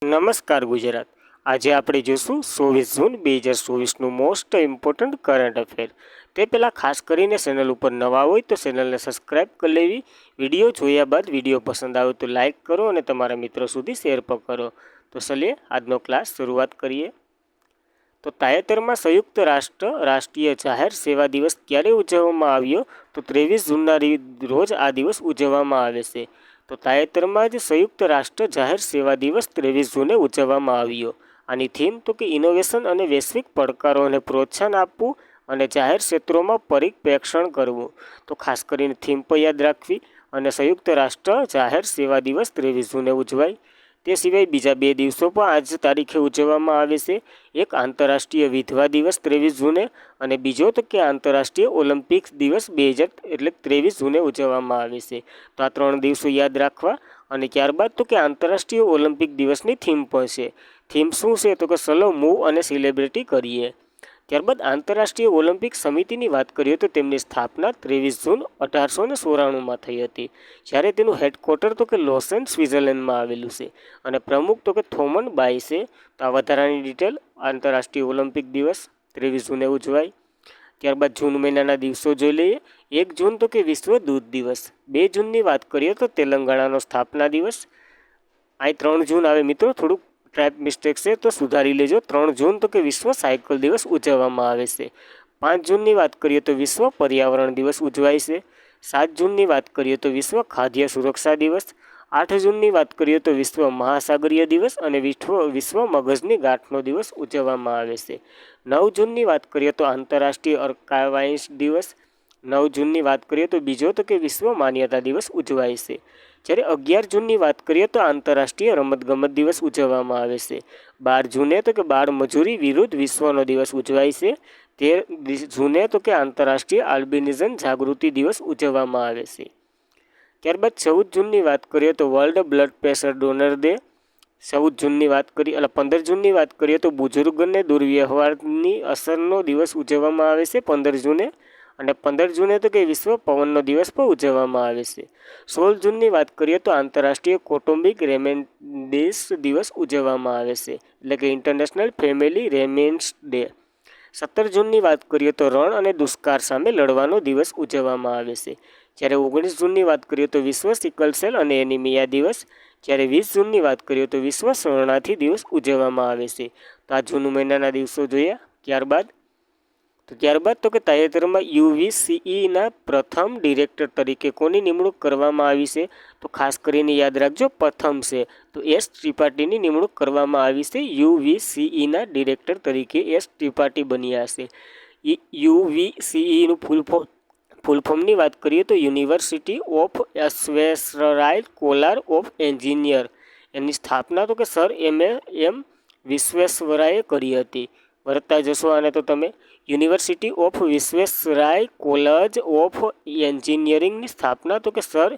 નમસ્કાર ગુજરાત। આજે આપણે જોઈશું 24 જૂન 2024નું મોસ્ટ ઇમ્પોર્ટન્ટ કરંટ અફેર। તે પહેલાં ખાસ કરીને ચેનલ ઉપર નવા હોય તો ચેનલને સબસ્ક્રાઈબ કરી લેવી। વિડીયો જોયા બાદ વિડીયો પસંદ આવે તો લાઇક કરો અને તમારા મિત્રો સુધી શેર પણ કરો। તો ચલીએ આજનો ક્લાસ શરૂઆત કરીએ। તો તાજેતરમાં સંયુક્ત રાષ્ટ્ર રાષ્ટ્રીય જાહેર સેવા દિવસ ક્યારે ઉજવવામાં આવ્યો? તો 23 જૂનના રોજ આ દિવસ ઉજવવામાં આવે છે। તો તાજેતરમાં જ સંયુક્ત રાષ્ટ્ર જાહેર સેવા દિવસ 23 જૂને ઉજવવામાં આવ્યો। આની થીમ તો કે ઇનોવેશન અને વૈશ્વિક પડકારોને પ્રોત્સાહન આપવું અને જાહેર ક્ષેત્રોમાં પરિપ્રેક્ષણ કરવું। તો ખાસ કરીને થીમ પર યાદ રાખવી અને સંયુક્ત રાષ્ટ્ર જાહેર સેવા દિવસ 23 જૂને ઉજવાય। તે સિવાય બીજા બે દિવસો પણ આજ તારીખે ઉજવવામાં આવે છે। એક આંતરરાષ્ટ્રીય વિધવા દિવસ 23 જૂને અને બીજો તો કે આંતરરાષ્ટ્રીય ઓલિમ્પિક્સ દિવસ 23 જૂને ઉજવવામાં આવે છે। તો આ ત્રણ દિવસો યાદ રાખવા અને ત્યારબાદ તો કે આંતરરાષ્ટ્રીય ઓલિમ્પિક દિવસની થીમ પણ છે। થીમ શું છે? તો કે ચલો મૂવ અને સેલિબ્રિટી કરીએ। ત્યારબાદ આંતરરાષ્ટ્રીય ઓલિમ્પિક સમિતિની વાત કરીએ તો તેમની સ્થાપના 23 જૂન 1894માં થઈ હતી, જ્યારે તેનું હેડક્વાર્ટર તો કે લોસેન સ્વિટ્ઝરલેન્ડમાં આવેલું છે અને પ્રમુખ તો કે થોમન બાય છે। તો આ વધારાની ડિટેલ આંતરરાષ્ટ્રીય ઓલિમ્પિક દિવસ 23 જૂને ઉજવાય। ત્યારબાદ જૂન મહિનાના દિવસો જોઈ લઈએ। 1 જૂન તો કે વિશ્વ દૂધ દિવસ। 2 જૂનની વાત કરીએ તો તેલંગાણાનો સ્થાપના દિવસ। આ 3 જૂન આવે મિત્રો, થોડુંક ટાઈપ મિસ્ટેક છે તો સુધારી લેજો। 3 જૂન તો કે વિશ્વ સાયકલ દિવસ ઉજવવામાં આવે છે। 5 જૂનની વાત કરીએ તો વિશ્વ પર્યાવરણ દિવસ ઉજવાય છે। 7 જૂનની વાત કરીએ તો વિશ્વ ખાદ્ય સુરક્ષા દિવસ। 8 જૂનની વાત કરીએ તો વિશ્વ મહાસાગરીય દિવસ અને વિશ્વ મગજની ગાંઠનો દિવસ ઉજવવામાં આવે છે। 9 જૂનની વાત કરીએ તો આંતરરાષ્ટ્રીય આર્કાઇવ્સ દિવસ। 9 જૂનની વાત કરીએ તો બીજો તો કે વિશ્વ માન્યતા દિવસ ઉજવાય છે। જ્યારે 11 જૂનની વાત કરીએ તો આંતરરાષ્ટ્રીય રમતગમત દિવસ ઉજવવામાં આવે છે। 12 જૂને તો કે બાળ મજૂરી વિરુદ્ધ વિશ્વનો દિવસ ઉજવાય છે। 13 જૂને તો કે આંતરરાષ્ટ્રીય આલ્બિનિઝમ જાગૃતિ દિવસ ઉજવવામાં આવે છે। ત્યારબાદ 14 જૂનની વાત કરીએ તો world blood pressure donor day. 14 જૂનની વાત કરીએ 15 જૂનની વાત કરીએ તો બુઝુર્ગને દુર્વ્યવહારની અસરનો દિવસ ઉજવવામાં આવે છે 15 જૂને અને 15 જૂને તો કે વિશ્વ પવનનો દિવસ પણ ઉજવવામાં આવે છે। 16 જૂનની વાત કરીએ તો આંતરરાષ્ટ્રીય કૌટુંબિક રેમેન્ડિસ દિવસ ઉજવવામાં આવે છે, એટલે કે ઇન્ટરનેશનલ ફેમિલી રેમેન્સ ડે। 17 જૂનની વાત કરીએ તો રણ અને દુષ્કાળ સામે લડવાનો દિવસ ઉજવવામાં આવે છે। જ્યારે 19 જૂનની વાત કરીએ તો વિશ્વ સિકલ સેલ અને એનિમિયા દિવસ। જ્યારે 20 જૂનની વાત કરીએ તો વિશ્વ શરણાર્થી દિવસ ઉજવવામાં આવે છે। તો આ જૂન મહિનાના દિવસો જોયા। ત્યારબાદ તો કે તાજેતરમાં યુવીસીઈના પ્રથમ ડિરેક્ટર તરીકે કોની નિમણૂક કરવામાં આવી છે? તો ખાસ કરીને યાદ રાખજો, પ્રથમ છે તો એસ ત્રિપાઠીની નિમણૂક કરવામાં આવી છે। યુવીસીઈના ડિરેક્ટર તરીકે એસ ત્રિપાઠી બન્યા છે। યુવીસીઈનું ફૂલ ફોર્મની વાત કરીએ તો university of Visvesvaraya college of engineer. એની સ્થાપના તો કે સર એમ વિશ્વેશ્વરાયે કરી હતી। વરતા જશો આને તો તમે university of Visvesvaraya college of એન્જિનિયરિંગની સ્થાપના તો કે સર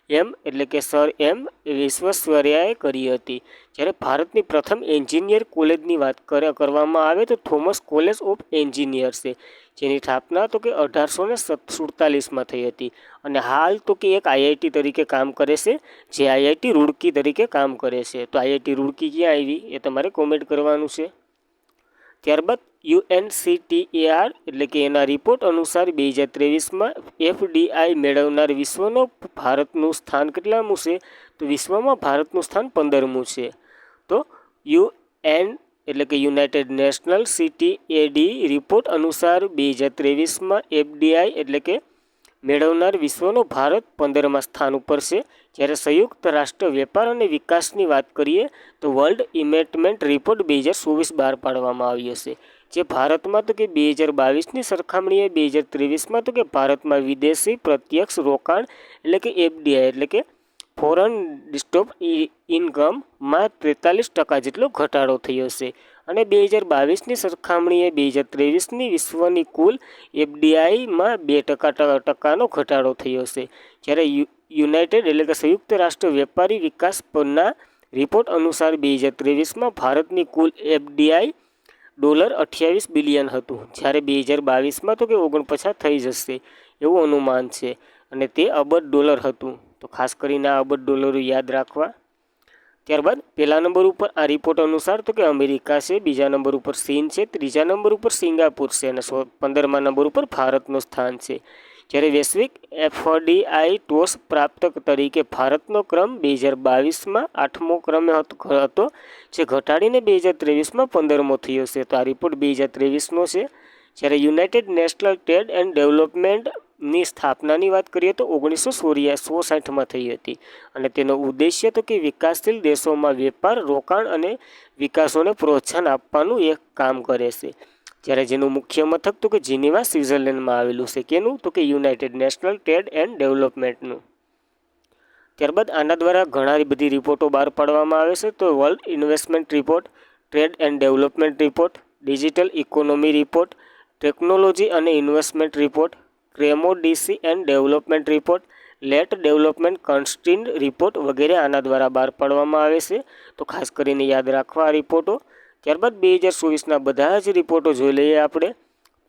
એમ વિશ્વેશ્વરૈયાએ કરી હતી। જ્યારે ભારતની પ્રથમ એન્જિનિયર કોલેજની વાત કરવામાં આવે તો થોમસ કોલેજ ઓફ એન્જિનિયર છે, જેની સ્થાપના તો કે 1847માં થઈ હતી અને હાલ તો કે એક આઈઆઈટી તરીકે કામ કરે છે, જે આઈઆઈટી રૂડકી તરીકે કામ કરે છે। તો આઈઆઈટી રૂડકી ક્યાં આવી એ તમારે કોમેન્ટ કરવાનું છે। ત્યારબાદ યુએનસીટીએઆર એટલે કે એના રિપોર્ટ અનુસાર 2023માં એફડીઆઈ મેળવનાર વિશ્વનો ભારતનું સ્થાન કેટલામું છે? તો વિશ્વમાં ભારતનું સ્થાન 15મું છે। તો યુએન એટલે કે યુનાઇટેડ નેશનલ સીટીએડી રિપોર્ટ અનુસાર 2023માં એફડીઆઈ એટલે કે મેળવનાર વિશ્વનો ભારત 15મા સ્થાન ઉપર છે। જ્યારે સંયુક્ત રાષ્ટ્ર વેપાર અને વિકાસની વાત કરીએ તો વર્લ્ડ ઇન્વેસ્ટમેન્ટ રિપોર્ટ 2024 બહાર પાડવામાં આવ્યો છે, જે ભારતમાં તો કે 2022ની સરખામણીએ 2023માં તો કે ભારતમાં વિદેશી પ્રત્યક્ષ રોકાણ એટલે કે એફડીઆઈ એટલે કે ફોરેન ડિસ્ટોપ ઇન્કમમાં 43% જેટલો ઘટાડો થયો છે અને 2022ની સરખામણીએ 2023ની વિશ્વની કુલ એફડીઆઈમાં 2% ઘટાડો થયો છે। જ્યારે યુનાઇટેડ એટલે કે સંયુક્ત રાષ્ટ્ર વેપારી વિકાસ પરના રિપોર્ટ અનુસાર 2023માં ભારતની કુલ એફડીઆઈ $28 બિલિયન હતું, જ્યારે 2022માં તો કે 49 થઈ જશે એવું અનુમાન છે અને તે અબજ ડોલર હતું। તો ખાસ કરીને આ અબજ ડોલરો યાદ રાખવા। ત્યારબાદ પહેલા નંબર ઉપર આ રિપોર્ટ અનુસાર તો કે અમેરિકા છે, બીજા નંબર ઉપર ચીન છે, ત્રીજા નંબર ઉપર સિંગાપુર છે અને 15મા નંબર ઉપર ભારતનું સ્થાન છે. જ્યારે વૈશ્વિક એફડીઆઈ ટોચ પ્રાપ્તક તરીકે ભારતનો ક્રમ 2022માં 8મો ક્રમે હતો, જે ઘટાડીને 2023માં 15મો થયો છે. તો આ રિપોર્ટ 2023નો છે. જ્યારે યુનાઇટેડ નેશનલ ટ્રેડ એન્ડ ડેવલપમેન્ટની સ્થાપનાની વાત કરીએ તો 1960માં થઈ હતી અને તેનો ઉદ્દેશ્ય તો કે વિકાસશીલ દેશોમાં વેપાર, રોકાણ અને વિકાસોને પ્રોત્સાહન આપવાનું એક કામ કરે છે. જ્યારે જેનું મુખ્ય મથક તો કે જીનીવા, સ્વિટ્ઝરલેન્ડમાં આવેલું છે. કેનું? તો કે યુનાઇટેડ નેશનલ ટ્રેડ એન્ડ ડેવલપમેન્ટનું. ત્યારબાદ આના દ્વારા ઘણા બધી રિપોર્ટો બહાર પાડવામાં આવે છે. તો world investment report, trade and development report, digital economy report, technology અને investment report, commodities and development report, least development countries report વગેરે આના દ્વારા બહાર પાડવામાં આવે છે. તો ખાસ કરીને યાદ રાખવા આ રિપોર્ટો. ત્યારબાદ 2024ના બધા જ રિપોર્ટો જોઈ લઈએ આપણે,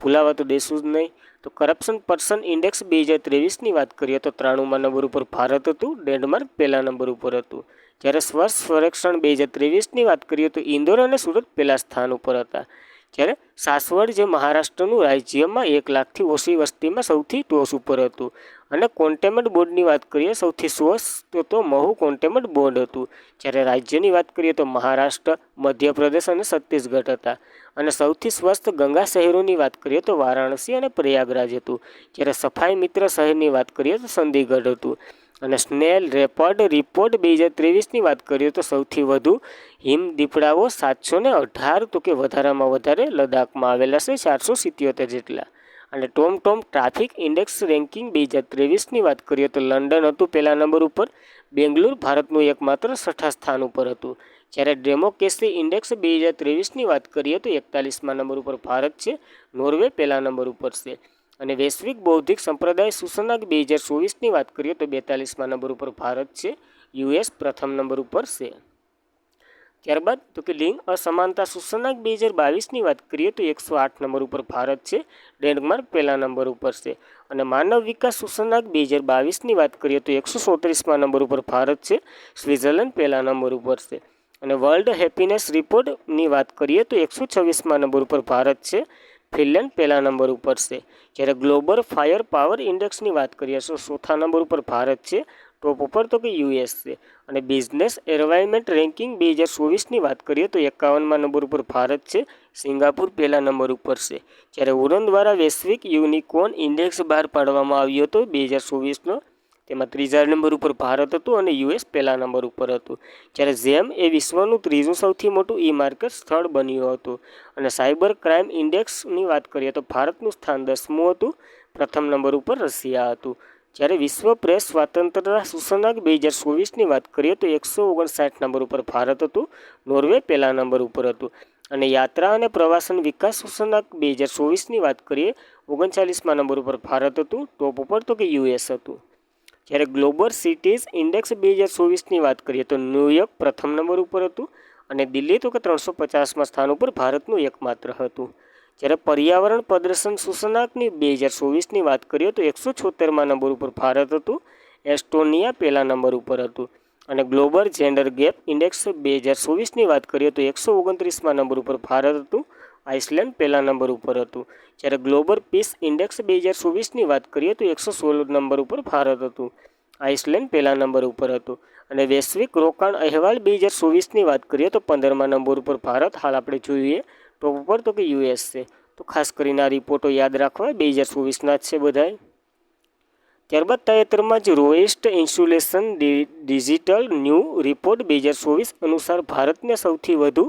ભૂલાવા તો દેશું જ નહીં. તો કરપ્શન પર્સન ઇન્ડેક્સ 2023ની વાત કરીએ તો 93મા નંબર ઉપર ભારત હતું, ડેનમાર્ક પહેલા નંબર ઉપર હતું. જ્યારે સ્વચ્છ સર્વેક્ષણ 2023ની વાત કરીએ તો ઇન્દોર અને સુરત પહેલા સ્થાન ઉપર હતા. જ્યારે સાસવડ જે મહારાષ્ટ્રનું રાજ્યમાં 1 લાખથી ઓછી વસ્તીમાં સૌથી ટોચ ઉપર હતું. અને કોન્ટેનમેન્ટ બોર્ડની વાત કરીએ સૌથી સ્વચ્છ તો મહુ કોન્ટેનમેન્ટ બોર્ડ હતું. જ્યારે રાજ્યની વાત કરીએ તો મહારાષ્ટ્ર, મધ્યપ્રદેશ અને છત્તીસગઢ હતા. અને સૌથી સ્વસ્થ ગંગા શહેરોની વાત કરીએ તો વારાણસી અને પ્રયાગરાજ હતું. જ્યારે સફાઈ મિત્ર શહેરની વાત કરીએ તો ચંદીગઢ હતું. અને સ્નેલ રેપર્ડ રિપોર્ટ 2023ની વાત કરીએ તો સૌથી વધુ હિમદીપડાઓ 718 તો કે વધારામાં વધારે લદ્દાખમાં આવેલા છે, 477 જેટલા. અને ટોમ ટ્રાફિક ઇન્ડેક્સ રેન્કિંગ 2023ની વાત કરીએ તો લંડન હતું પહેલા નંબર ઉપર, બેંગ્લુર ભારતનું એકમાત્ર 6થા સ્થાન ઉપર હતું. જ્યારે ડેમોક્રેસી ઇન્ડેક્સ 2023ની વાત કરીએ તો 41મા નંબર ઉપર ભારત છે, નોર્વે પહેલા નંબર ઉપર છે. અને વૈશ્વિક બૌદ્ધિક સંપ્રદાય સૂચકાંક 2024ની વાત કરીએ તો 42મા નંબર ઉપર ભારત છે, યુએસ પ્રથમ નંબર ઉપર છે. ત્યારબાદ તો કે લિંગ અસમાનતા સૂચકાંક 2022ની વાત કરીએ તો 108 નંબર ઉપર ભારત છે, ડેનમાર્ક પહેલા નંબર ઉપર છે. અને માનવ વિકાસ સૂચકાંક 2022ની વાત કરીએ તો 137મા નંબર ઉપર ભારત છે, સ્વિટ્ઝરલેન્ડ પહેલા નંબર ઉપર છે. અને વર્લ્ડ હેપીનેસ રિપોર્ટની વાત કરીએ તો 126મા નંબર ઉપર ભારત છે, ફિનલેન્ડ પહેલા નંબર ઉપર છે. જ્યારે ગ્લોબલ ફાયર પાવર ઇન્ડેક્સની વાત કરીએ તો 4થા નંબર ઉપર ભારત છે, ટોપ ઉપર તો કે યુએસ છે. અને બિઝનેસ એન્વાયરમેન્ટ રેન્કિંગ 2024ની વાત કરીએ તો 51મા નંબર ઉપર ભારત છે, સિંગાપુર પહેલા નંબર ઉપર છે. જ્યારે ઉરન દ્વારા વૈશ્વિક યુનિકોર્ન ઇન્ડેક્સ બહાર પાડવામાં આવ્યો હતો 2024નો, તેમાં 3જા નંબર ઉપર ભારત હતું અને યુએસ પહેલા નંબર ઉપર હતું. જ્યારે જેમ એ વિશ્વનું 3જું સૌથી મોટું ઈ-માર્કેટ સ્થળ બન્યું હતું. અને સાયબર ક્રાઇમ ઇન્ડેક્સની વાત કરીએ તો ભારતનું સ્થાન 10મું હતું, પ્રથમ નંબર ઉપર રશિયા હતું. જ્યારે વિશ્વ પ્રેસ સ્વતંત્રતા સૂચકાંક 2024ની વાત કરીએ તો 159 નંબર ઉપર ભારત હતું, નોર્વે પહેલા નંબર ઉપર હતું. અને યાત્રા અને પ્રવાસન વિકાસ સૂચકાંક 2024ની વાત કરીએ 39મા નંબર ઉપર ભારત હતું, ટોપ ઉપર તો કે યુએસ હતું. જ્યારે ગ્લોબલ સિટીઝ ઇન્ડેક્સ 2024ની વાત કરીએ તો ન્યૂયોર્ક પ્રથમ નંબર ઉપર હતું અને દિલ્હી તો કે 350મા સ્થાન ઉપર ભારતનું એકમાત્ર હતું. જ્યારે પર્યાવરણ પ્રદર્શન સૂચકાંકની 2024ની વાત કરીએ તો 176મા નંબર ઉપર ભારત હતું, એસ્ટોનિયા પહેલા નંબર ઉપર હતું. અને ગ્લોબલ જેન્ડર ગેપ ઇન્ડેક્સ 2024ની વાત કરીએ તો 129મા નંબર ઉપર ભારત હતું, આઇસલેન્ડ પહેલા નંબર ઉપર હતું. જ્યારે ગ્લોબલ પીસ ઇન્ડેક્સ 2024ની વાત કરીએ તો 116 નંબર ઉપર ભારત હતું, આઇસલેન્ડ પહેલા નંબર ઉપર હતું. અને વૈશ્વિક રોકાણ અહેવાલ 2024ની વાત કરીએ તો 15મા નંબર ઉપર ભારત હાલ આપણે જોઈએ, ટોપ ઉપર તો કે યુએસ છે. તો ખાસ કરીને આ રિપોર્ટો યાદ રાખવા 2024ના જ છે બધાય. ત્યારબાદ તાજેતરમાં જ રોએસ્ટ ઇન્સ્યુલેશન ડિજિટલ ન્યૂ રિપોર્ટ 2024 અનુસાર ભારતને સૌથી વધુ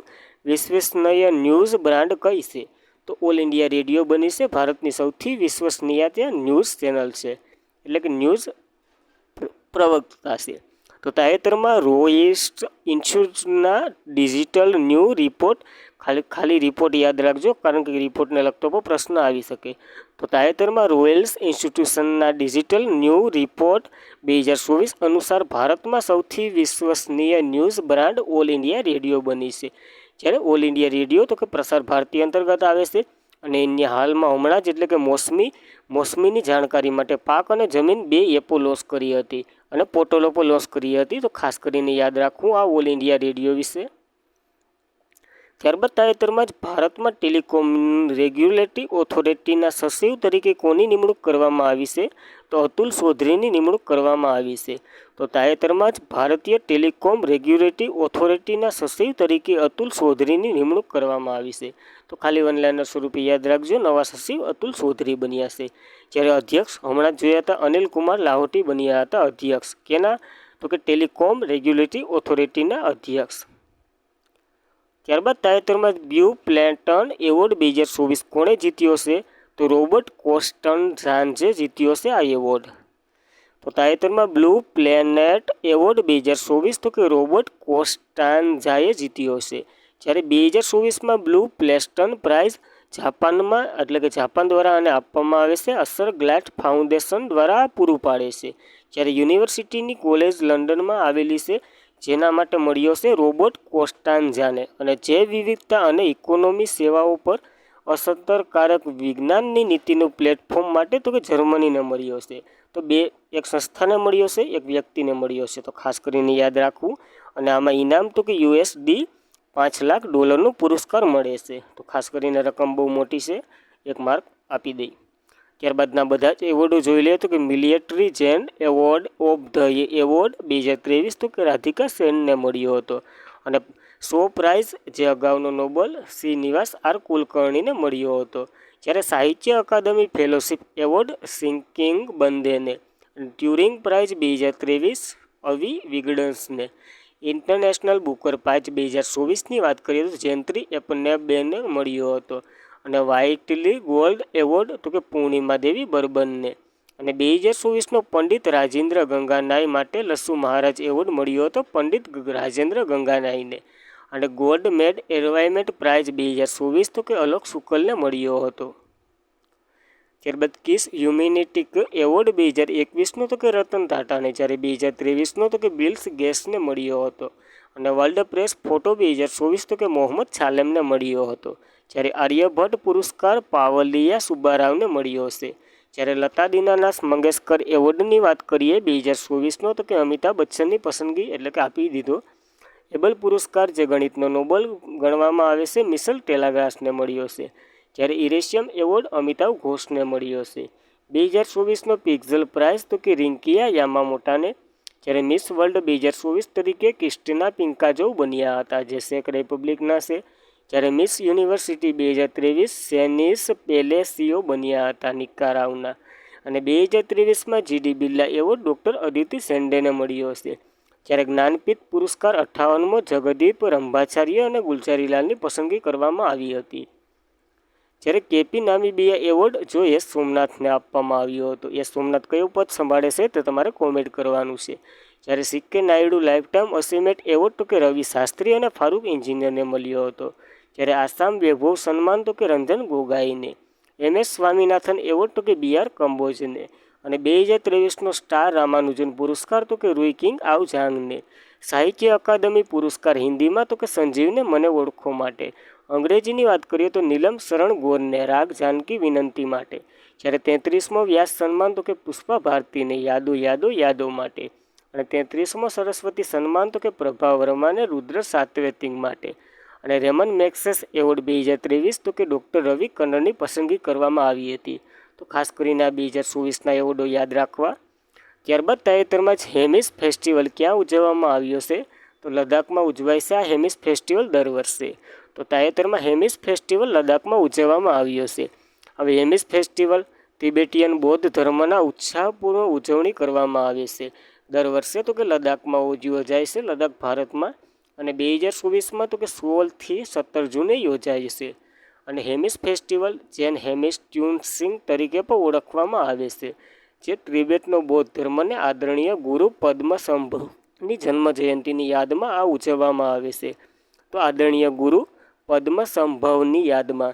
વિશ્વસનીય ન્યૂઝ બ્રાન્ડ કઈ છે? તો ઓલ ઇન્ડિયા રેડિયો બની છે ભારતની સૌથી વિશ્વસનીય ન્યૂઝ ચેનલ છે, એટલે કે ન્યૂઝ પ્રવક્તા છે. તો તાજેતરમાં રોએસ્ટ ઇન્સ્યુલેશનના ડિજિટલ ન્યૂ રિપોર્ટ, ખાલી રિપોર્ટ યાદ રાખજો કારણ કે રિપોર્ટને લગતો પણ પ્રશ્ન આવી શકે. તો તાજેતરમાં રોયલ્સ ઇન્સ્ટિટ્યુશનના ડિજિટલ ન્યૂ રિપોર્ટ 2024 અનુસાર ભારતમાં સૌથી વિશ્વસનીય news brand all India radio બની છે. જ્યારે ઓલ ઇન્ડિયા રેડિયો તો કે પ્રસાર ભારતી અંતર્ગત આવે છે અને એની હાલમાં હમણાં જ એટલે કે મોસમી મોસમીની જાણકારી માટે પાક અને જમીન 2 એપો લોન્ચ કરી હતી અને પોર્ટલો પર લોન્ચ કરી હતી. તો ખાસ કરીને યાદ રાખવું આ ઓલ ઇન્ડિયા રેડિયો વિશે. ત્યારબાદ તાજેતરમાં જ ભારતમાં ટેલિકોમ રેગ્યુલેટરી ઓથોરિટીના સચિવ તરીકે કોની નિમણૂક કરવામાં આવી છે? તો અતુલ ચૌધરીની નિમણૂક કરવામાં આવી છે. તો તાજેતરમાં જ ભારતીય ટેલિકોમ રેગ્યુલેટરી ઓથોરિટીના સચિવ તરીકે અતુલ ચૌધરીની નિમણૂક કરવામાં આવી છે. તો ખાલી વનલાઇનર સ્વરૂપે યાદ રાખજો, નવા સચિવ અતુલ ચૌધરી બન્યા છે. જ્યારે અધ્યક્ષ હમણાં જ જોયા હતા અનિલ કુમાર લાહોટી બન્યા હતા અધ્યક્ષ. કેના? તો કે ટેલિકોમ રેગ્યુલેટરી ઓથોરિટીના અધ્યક્ષ. ત્યારબાદ તાજેતરમાં બ્લુ પ્લેનેટ એવોર્ડ 2024 કોણે જીત્યો છે? તો રોબર્ટ કોસ્ટન્ઝાએ જીત્યો છે આ એવોર્ડ. તો તાજેતરમાં બ્લુ પ્લેનેટ એવોર્ડ 2024 તો કે રોબર્ટ કોસ્ટન્ઝાએ જીત્યો છે. જ્યારે 2024માં બ્લુ પ્લેનેટ પ્રાઇઝ જાપાનમાં એટલે કે જાપાન દ્વારા આને આપવામાં આવે છે. અસર ગ્લાડ ફાઉન્ડેશન દ્વારા પૂરું પાડે છે. જ્યારે યુનિવર્સિટીની કોલેજ લંડનમાં આવેલી છે જેના માટે મળ્યો છે રોબર્ટ કોસ્ટન્ઝાને. અને જૈવ વિવિધતા અને ઇકોનોમી સેવાઓ પર અસરકારક વિજ્ઞાનની નીતિનું પ્લેટફોર્મ માટે તો કે જર્મનીને મળ્યો છે. તો એક સંસ્થાને મળ્યો છે, એક વ્યક્તિને મળ્યો છે. તો ખાસ કરીને યાદ રાખવું. અને આમાં ઇનામ તો કે USD $5 લાખ પુરસ્કાર મળે છે. તો ખાસ કરીને રકમ બહુ મોટી છે, એક માર્ક આપી દઈ. ત્યારબાદના બધા જ એવોર્ડો જોઈ લઈએ. તો કે military gen award of the award 2023 તો કે રાધિકા સેનને મળ્યો હતો. અને પ્રાઇઝ જે અગાઉનો નોબલ શ્રીનિવાસ આર કુલકર્ણીને મળ્યો હતો. જ્યારે સાહિત્ય અકાદમી ફેલોશિપ એવોર્ડ સિંકિંગ બંદેને. ટ્યુરિંગ પ્રાઇઝ 2023 અવી વિગડન્સને. ઇન્ટરનેશનલ બુકર પ્રાઇઝ 2024ની વાત કરીએ તો જેન્ત્રી એપનેબેને મળ્યો હતો. અને વ્હાઇટલી ગોલ્ડ એવોર્ડ તો કે પૂર્ણિમા દેવી બર્બનને. અને 2024નો પંડિત રાજેન્દ્ર ગંગાનાઈ માટે લસ્સુ મહારાજ એવોર્ડ મળ્યો હતો પંડિત રાજેન્દ્ર ગંગાનાઈને. અને ગોલ્ડ મેડ એન્વાયરમેન્ટ પ્રાઇઝ 2024 તો કે અલોક શુકલને મળ્યો હતો. ત્યારબાદ કિસ હ્યુમેનિટીક એવોર્ડ 2021નો તો કે રતન ટાટાને. જ્યારે 2023નો તો કે બિલ્સ ગેટ્સને મળ્યો હતો. અને વર્લ્ડ પ્રેસ ફોટો 2024 તો કે મોહમ્મદ સાલેમને મળ્યો હતો. જ્યારે આર્યભટ્ટ પુરસ્કાર પાવલિયા સુબ્બારાવને મળ્યો છે. જ્યારે લતા દીનાનાથ મંગેશકર એવોર્ડની વાત કરીએ 2024નો તો કે અમિતાભ બચ્ચનની પસંદગી એટલે કે આપી દીધો. એબલ પુરસ્કાર જે ગણિતનો નોબલ ગણવામાં આવે છે મિશેલ ટેલાગ્રાસને મળ્યો છે. જ્યારે ઇરેશિયમ એવોર્ડ અમિતાવ ઘોષને મળ્યો છે. 2024નો પિક્ઝલ પ્રાઇઝ તો કે રિંકિયા યામામોટાને. જ્યારે મિસ વર્લ્ડ 2024 તરીકે ક્રિસ્ટિના પિંકાજોવ બન્યા હતા જે ચેક રિપબ્લિકના છે. જ્યારે મિસ યુનિવર્સિટી 2023 સેનિસ પેલેસિયો બન્યા હતા નિકારાવના. અને 2023માં GD Birla award doctor Aditi શેન્ડેને મળ્યો છે. જ્યારે જ્ઞાનપીઠ પુરસ્કાર 58મો જગદીપ રંભાચાર્ય અને ગુલજારીલાલની પસંદગી કરવામાં આવી હતી. જ્યારે કેપી નામીબિયા એવોર્ડ જો એસ સોમનાથને આપવામાં આવ્યો હતો. એસ સોમનાથ કયો પદ સંભાળે છે તે તમારે કોમેન્ટ કરવાનું છે. જ્યારે CK Naidu lifetime achievement award તો કે રવિ શાસ્ત્રી અને ફારૂક એન્જિનિયરને મળ્યો હતો. જ્યારે આસામ વૈભવ સન્માન તો કે રંજન ગોગાઈને. MS સ્વામીનાથન એવોર્ડ તો કે BR કંબોજને. અને 2023નો સ્ટાર રામાનુજન પુરસ્કાર તો કે રૂઈ કિંગ આવ ઝાંગને. સાહિત્ય અકાદમી પુરસ્કાર હિન્દીમાં તો કે સંજીવને મને ઓળખો માટે. અંગ્રેજીની વાત કરીએ તો નીલમ શરણ ગોરને રાગ જાનકી વિનંતી માટે. જ્યારે 33મો વ્યાસ સન્માન તો કે પુષ્પા ભારતીને યાદો યાદો યાદો માટે. અને 33મો સરસ્વતી સન્માન તો કે પ્રભા વર્માને રુદ્ર સાતવેતિંગ માટે. અને રેમન મેક્સેસ એવોર્ડ 2023 તો કે ડૉક્ટર રવિ કન્નરની પસંદગી કરવામાં આવી હતી. તો ખાસ કરીને આ 2024ના એવોર્ડો યાદ રાખવા. ત્યારબાદ તાજેતરમાં જ હેમિસ ફેસ્ટિવલ ક્યાં ઉજવવામાં આવ્યો છે? તો લદ્દાખમાં ઉજવાય છે આ હેમિસ ફેસ્ટિવલ દર વર્ષે. તો તાજેતરમાં હેમિસ ફેસ્ટિવલ લદ્દાખમાં ઉજવવામાં આવ્યો છે. હવે હેમિસ ફેસ્ટિવલ તિબેટિયન બૌદ્ધ ધર્મના ઉત્સાહપૂર્વક ઉજવણી કરવામાં આવે છે દર વર્ષે તો કે લદ્દાખમાં યોજાય છે લદ્દાખ ભારતમાં. અને 2024માં તો કે 16થી 17 જૂને યોજાય છે. અને હેમિસ ફેસ્ટિવલ જૈન હેમિસ ટ્યુન્સિંગ તરીકે પણ ઓળખવામાં આવે છે જે તિબેટનો બૌદ્ધ ધર્મને આદરણીય ગુરુ પદ્મસંભવની જન્મજયંતિની યાદમાં આ ઉજવવામાં આવે છે. તો આદરણીય ગુરુ પદ્મસંભવની યાદમાં.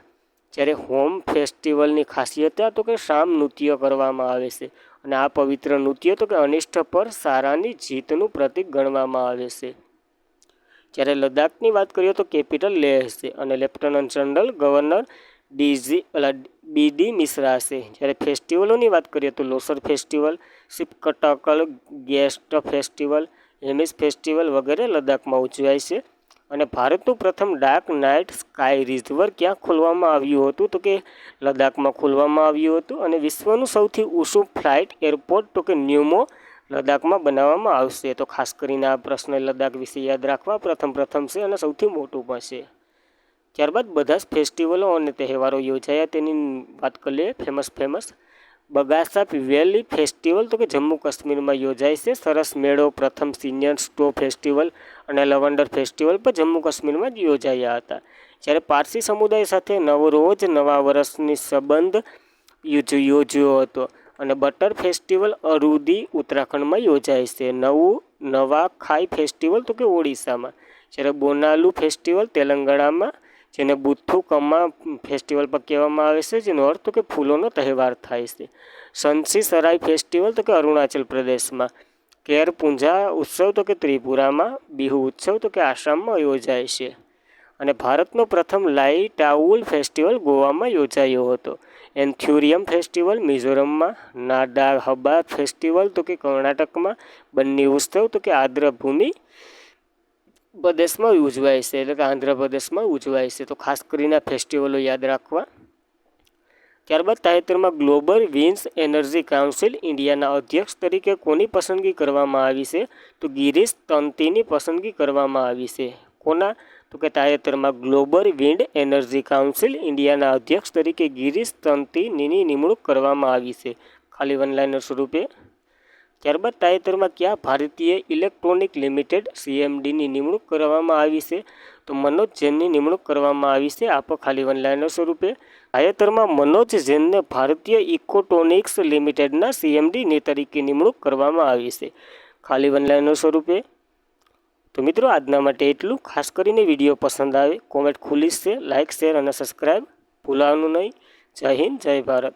જ્યારે હોમ ફેસ્ટિવલની ખાસિયત તો કે શામ નૃત્ય કરવામાં આવે છે. અને આ પવિત્ર નૃત્ય તો કે અનિષ્ટ પર સારાની જીતનું પ્રતીક ગણવામાં આવે છે. જ્યારે લદ્દાખની વાત કરીએ તો કેપિટલ લેહ છે. અને lieutenant general governor BD Mishra હશે. જ્યારે ફેસ્ટિવલોની વાત કરીએ તો Losar festival, સિપકટકલ guest festival, Hemis festival વગેરે લદ્દાખમાં ઉજવાય છે. અને ભારતનું પ્રથમ ડાર્ક નાઇટ સ્કાય રિઝર્વર ક્યાં ખોલવામાં આવ્યું હતું? તો કે લદ્દાખમાં ખોલવામાં આવ્યું હતું. અને વિશ્વનું સૌથી ઊંચું ફ્લાઇટ એરપોર્ટ તો કે ન્યુમો લદ્દાખમાં બનાવવામાં આવશે. તો ખાસ કરીને આ પ્રશ્ન લદ્દાખ વિશે યાદ રાખવા પ્રથમ છે અને સૌથી મોટું પણ છે. ત્યારબાદ બધા જ ફેસ્ટિવલો અને તહેવારો યોજાયા તેની વાત કરીએ. ફેમસ બગાસા વેલી ફેસ્ટિવલ તો કે જમ્મુ કાશ્મીરમાં યોજાય છે. સરસ મેળો, પ્રથમ સિનિયર સ્ટો ફેસ્ટિવલ અને લવંડર ફેસ્ટિવલ પણ જમ્મુ કાશ્મીરમાં જ યોજાયા હતા. જ્યારે પારસી સમુદાય સાથે નવરોજ નવા વર્ષની સંબંધ યોજ્યો હતો. અને બટર ફેસ્ટિવલ અરુદી ઉત્તરાખંડમાં યોજાય છે. નવાખાઈ ફેસ્ટિવલ તો કે ઓડિશામાં. જ્યારે બોનાલુ ફેસ્ટિવલ તેલંગાણામાં, જેને બુથુકમ્મા ફેસ્ટિવલ પણ કહેવામાં આવે છે, જેનો અર્થ તો કે ફૂલોનો તહેવાર થાય છે. સંસી સરાય ફેસ્ટિવલ તો કે અરુણાચલ પ્રદેશમાં. કેર પૂંજા ઉત્સવ તો કે ત્રિપુરામાં. બિહુ ઉત્સવ તો કે આસામમાં યોજાય છે. અને ભારતનો પ્રથમ લાઇટાઉલ ફેસ્ટિવલ ગોવામાં યોજાયો હતો. એન્થ્યુરિયમ ફેસ્ટિવલ મિઝોરમમાં. નાડા હબા ફેસ્ટિવલ તો કે કર્ણાટકમાં. બન્ની ઉત્સવ તો કે આંધ્રભૂમિ પ્રદેશમાં ઉજવાય છે, એટલે કે આંધ્રપ્રદેશમાં ઉજવાય છે. તો ખાસ કરીને ફેસ્ટિવલો યાદ રાખવા. ત્યારબાદ તાજેતરમાં ગ્લોબલ વિન્ડ એનર્જી કાઉન્સિલ ઇન્ડિયાના અધ્યક્ષ તરીકે કોની પસંદગી કરવામાં આવી છે? તો ગિરીશ તંતીની પસંદગી કરવામાં આવી છે. કોના? તો કે તાજેતરમાં ગ્લોબલ વિન્ડ એનર્જી કાઉન્સિલ ઇન્ડિયાના અધ્યક્ષ તરીકે ગિરીશ તંતીની નિમણૂક કરવામાં આવી છે, ખાલી વનલાઇનર સ્વરૂપે. ત્યારબાદ તાજેતરમાં કયા ભારતીય ઇલેક્ટ્રોનિક લિમિટેડ CMDની નિમણૂક કરવામાં આવી છે? તો મનોજ જૈનની નિમણૂક કરવામાં આવી છે, આપ ખાલી વનલાઇનર સ્વરૂપે. તાજેતરમાં મનોજ જૈનને ભારતીય ઇકોટ્રોનિક્સ લિમિટેડના CMD તરીકે નિમણૂક કરવામાં આવી છે, ખાલી વનલાઇનર સ્વરૂપે. તો મિત્રો આજના માટે એટલું. ખાસ કરીને વિડીયો પસંદ આવે કોમેન્ટ ખુલ્લી છે, લાઇક શેર અને સબસ્ક્રાઈબ ભૂલવાનું નહીં. જય હિન્દ, જય ભારત.